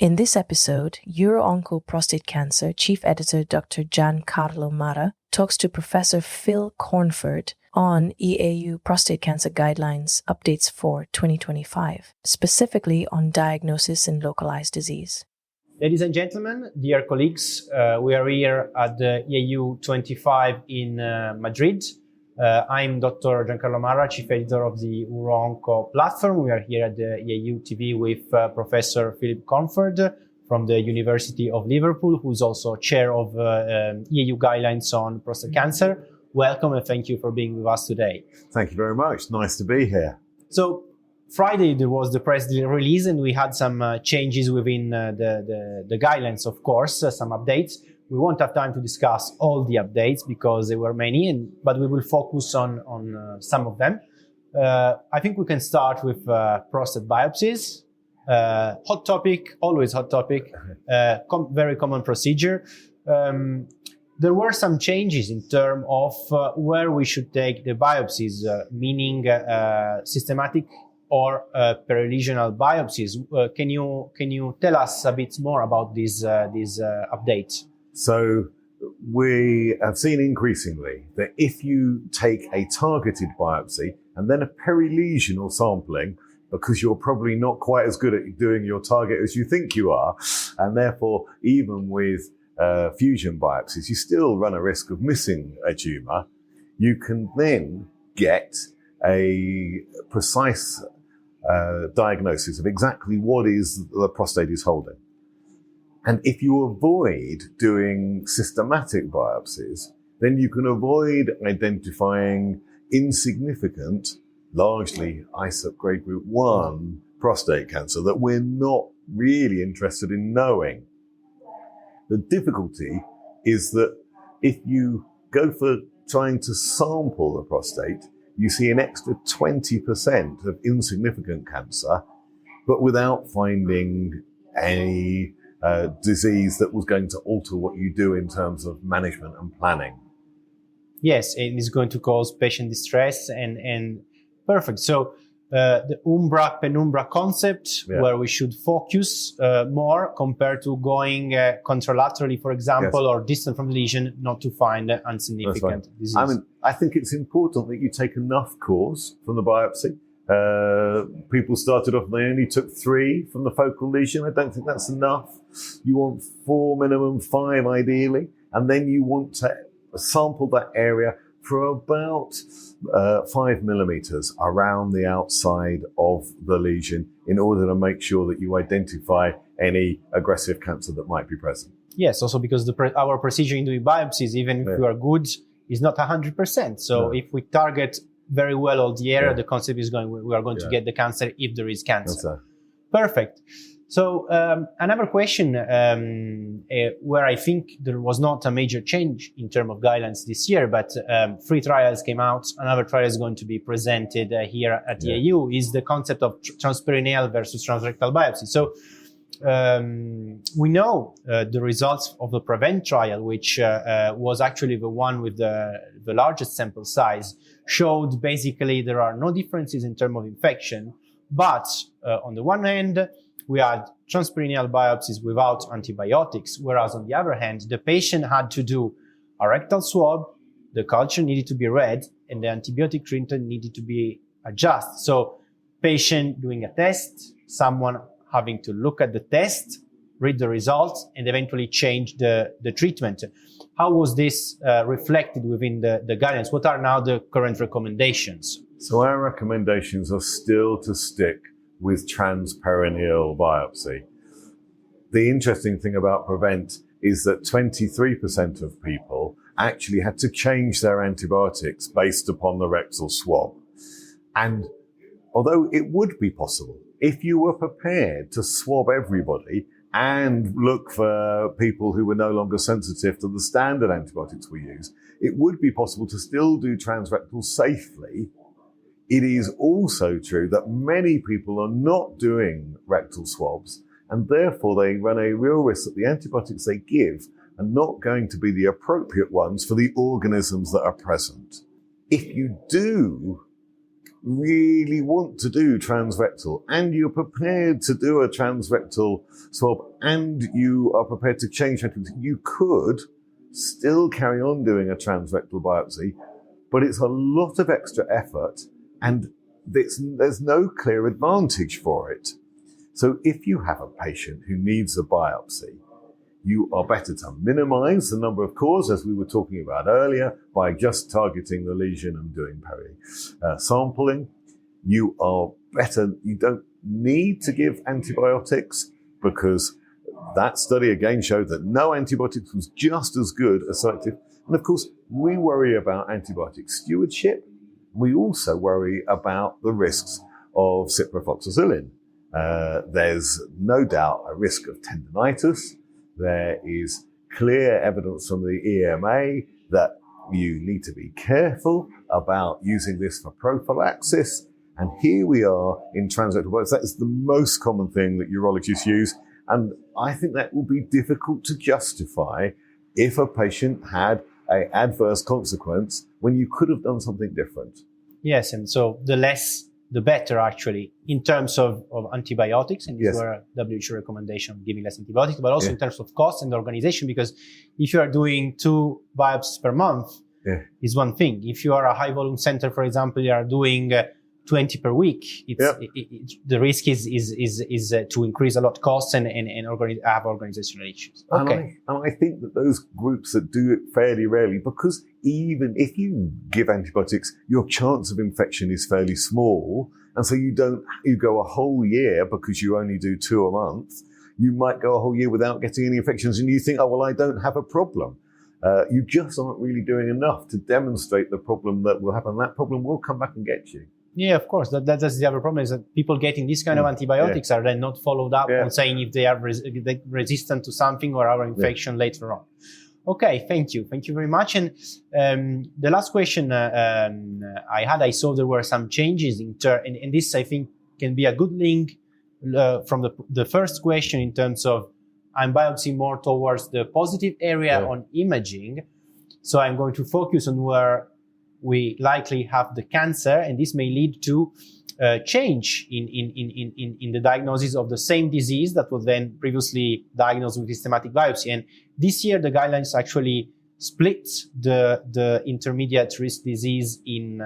In this episode, UROONCO Prostate Cancer Chief Editor Dr. Giancarlo Marra talks to Professor Phil Cornford on EAU Prostate Cancer Guidelines updates for 2025, specifically on diagnosis and localized disease. Ladies and gentlemen, dear colleagues, we are here at the EAU 25 in Madrid. I'm Dr. Giancarlo Marra, Chief Editor of the UROONCO platform. We are here at the EAU TV with Professor Philip Cornford from the University of Liverpool, who is also Chair of EAU Guidelines on Prostate Cancer. Welcome and thank you for being with us today. Thank you very much. Nice to be here. So, Friday there was the press release and we had some changes within the guidelines, of course, some updates. We won't have time to discuss all the updates because there were many, but we will focus on some of them. I think we can start with prostate biopsies. Hot topic, always hot topic, very common procedure. There were some changes in terms of where we should take the biopsies, meaning systematic or perilesional biopsies. Can you tell us a bit more about these updates? So we have seen increasingly that if you take a targeted biopsy and then a perilesional sampling, because you're probably not quite as good at doing your target as you think you are, and therefore even with fusion biopsies, you still run a risk of missing a tumour, you can then get a precise diagnosis of exactly what is the prostate is holding. And if you avoid doing systematic biopsies, then you can avoid identifying insignificant, largely ISUP grade group 1 prostate cancer that we're not really interested in knowing. The difficulty is that if you go for trying to sample the prostate, you see an extra 20% of insignificant cancer, but without finding any disease that was going to alter what you do in terms of management and planning. Yes, it is going to cause patient distress and perfect. So the umbra-penumbra concept, where we should focus more compared to going contralaterally, for example, or distant from the lesion, not to find insignificant disease. I mean, I think it's important that you take enough cores from the biopsy. People started off and they only took 3 from the focal lesion. I don't think that's enough. You want 4 minimum, 5 ideally, and then you want to sample that area for about 5 millimeters around the outside of the lesion in order to make sure that you identify any aggressive cancer that might be present. Yes, also because our precision in doing biopsies, even if we are good, is not 100%. So if we target very well all the area, the concept is we are going to get the cancer if there is cancer. Perfect. So another question where I think there was not a major change in terms of guidelines this year, but 3 trials came out. Another trial is going to be presented here at the EAU, is the concept of transperineal versus transrectal biopsy. So we know the results of the PREVENT trial, which was actually the one with the largest sample size, showed basically there are no differences in terms of infection, but on the one hand, we had transperineal biopsies without antibiotics, whereas on the other hand, the patient had to do a rectal swab, the culture needed to be read, and the antibiotic treatment needed to be adjusted. So patient doing a test, someone having to look at the test, read the results, and eventually change the treatment. How was this reflected within the guidelines? What are now the current recommendations? So our recommendations are still to stick with transperineal biopsy. The interesting thing about PREVENT is that 23% of people actually had to change their antibiotics based upon the rectal swab. And although it would be possible, if you were prepared to swab everybody and look for people who were no longer sensitive to the standard antibiotics we use, it would be possible to still do transrectal safely. It is also true that many people are not doing rectal swabs, and therefore they run a real risk that the antibiotics they give are not going to be the appropriate ones for the organisms that are present. If you do really want to do transrectal and you're prepared to do a transrectal swab and you are prepared to change ventricles, you could still carry on doing a transrectal biopsy, but it's a lot of extra effort and there's no clear advantage for it. So if you have a patient who needs a biopsy, you are better to minimize the number of cores, as we were talking about earlier, by just targeting the lesion and doing sampling. You don't need to give antibiotics because that study again showed that no antibiotics was just as good as selective. And of course, we worry about antibiotic stewardship. We also worry about the risks of ciprofloxacillin. There's no doubt a risk of tendinitis. There is clear evidence from the EMA that you need to be careful about using this for prophylaxis. And here we are in transrectal biopsy. That is the most common thing that urologists use. And I think that will be difficult to justify if a patient had an adverse consequence when you could have done something different. Yes, and so the less, the better, actually, in terms of antibiotics, and these were WHO recommendation giving less antibiotics, but also in terms of cost and organization, because if you are doing 2 biopsies per month, is one thing. If you are a high volume center, for example, you are doing 20 per week, the risk is to increase a lot costs and have organizational issues. Okay. And I think that those groups that do it fairly rarely, because even if you give antibiotics, your chance of infection is fairly small. And so you go a whole year because you only do 2 a month. You might go a whole year without getting any infections and you think, oh, well, I don't have a problem. You just aren't really doing enough to demonstrate the problem that will happen. That problem will come back and get you. Yeah, of course. That's the other problem, is that people getting this kind of antibiotics are then not followed up on saying if they are resistant to something or our infection later on. Okay, thank you. Thank you very much. And the last question I saw there were some changes and this, I think, can be a good link from the first question in terms of I'm biopsying more towards the positive area on imaging. So I'm going to focus on where we likely have the cancer, and this may lead to change in the diagnosis of the same disease that was then previously diagnosed with systematic biopsy. And this year, the guidelines actually split the intermediate risk disease in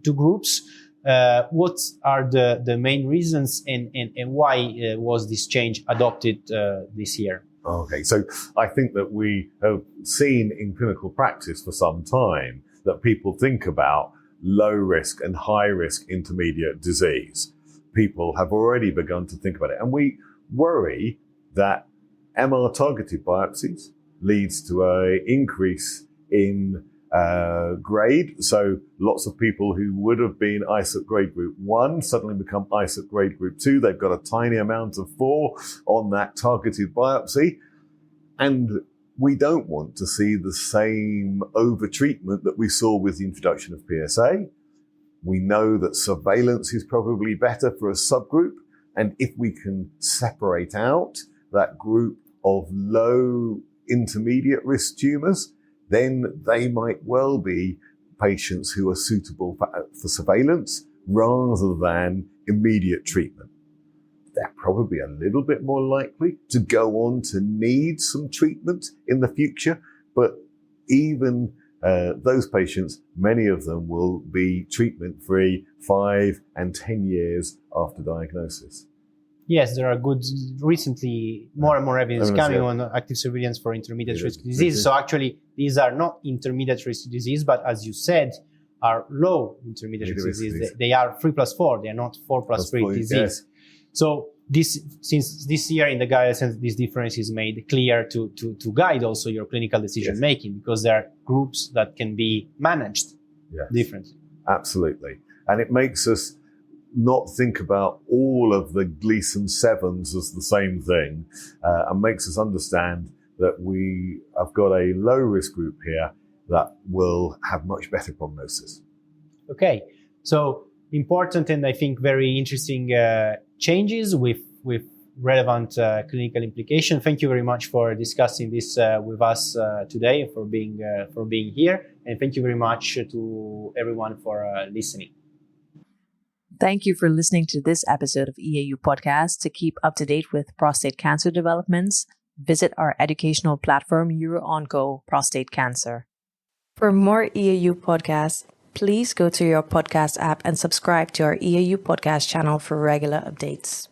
2 groups. What are the main reasons and why was this change adopted this year? Okay, so I think that we have seen in clinical practice for some time that people think about low risk and high risk intermediate disease. People have already begun to think about it. And we worry that MR targeted biopsies leads to an increase in grade. So lots of people who would have been ISUP grade group 1 suddenly become ISUP grade group 2. They've got a tiny amount of 4 on that targeted biopsy. And we don't want to see the same overtreatment that we saw with the introduction of PSA. We know that surveillance is probably better for a subgroup. And if we can separate out that group of low intermediate risk tumors, then they might well be patients who are suitable for surveillance rather than immediate treatment. They're probably a little bit more likely to go on to need some treatment in the future, but even those patients, many of them will be treatment-free 5 and 10 years after diagnosis. Yes, there are recently more and more evidence coming on active surveillance for intermediate risk disease. So actually, these are not intermediate risk disease, but as you said, are low intermediate risk disease. They are 3+4. They are not 4+3 disease. Yes. So since this year in the guidelines, this difference is made clear to guide also your clinical decision making, because there are groups that can be managed differently. Absolutely. And it makes us not think about all of the Gleason 7s as the same thing, and makes us understand that we have got a low risk group here that will have much better prognosis. Okay. So important and I think very interesting changes with relevant clinical implication. Thank you very much for discussing this with us today, for being here, and thank you very much to everyone for listening. Thank you for listening to this episode of EAU Podcast. To keep up to date with prostate cancer developments, visit our educational platform, UROONCO Prostate Cancer. For more EAU podcasts, please go to your podcast app and subscribe to our EAU podcast channel for regular updates.